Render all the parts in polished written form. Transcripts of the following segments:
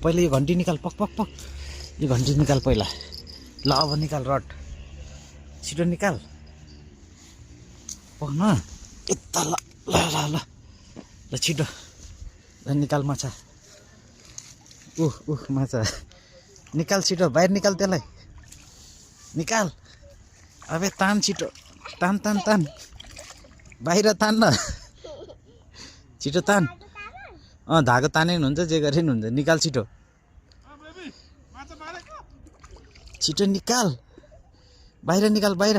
पहिले यो घन्टी निकाल, पक पक पक। यो घन्टी निकाल पहिला। ल अब निकाल रड, छिटो निकाल। पक्न यता। ल ल ल ल ल छिटो ल निकाल माछा। माछा निकाल छिटो, बाहिर निकाल त्यसलाई, निकाल। अबे तान छिटो, तान तान तान, बाहिर तान न, छिटो तान। धागो ताने पनि हुन्छ, जे गरे पनि हुन्छ। निकाल छिटो, छिटो निकाल, बाहिर निकाल, बाहिर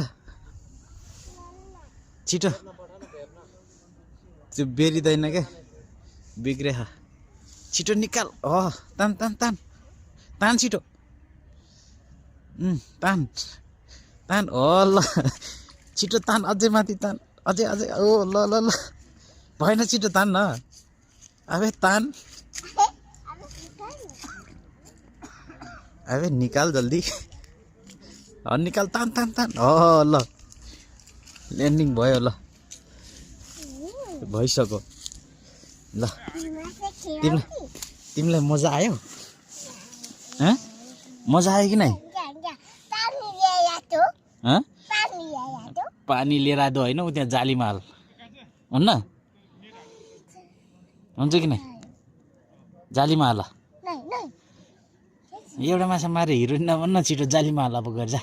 छिटो। त्यो बेरिँदैन क्या, बिग्रे। छिटो निकाल। तान तान तान तान छिटो, तान तान। ल छिटो तान, अझै माथि तान, अझै अझै। ल ल ल भएन, छिटो तान न। अबे तान, अबे निकाल जल्दी, निकाल, तान तान तान। ल ल्यान्डिङ भयो। ल भइसक्यो। ल तिमीलाई मजा आयो? मजा आयो कि नै? पानी लिएर आएको होइन, ऊ त्यहाँ जालीमा हाल, हुन्न? हुन्छ कि नै? जालीमा हाल। एउटा माछा मारे हिरोइन नभन्न, छिटो जालीमा हाल अब गएर जा।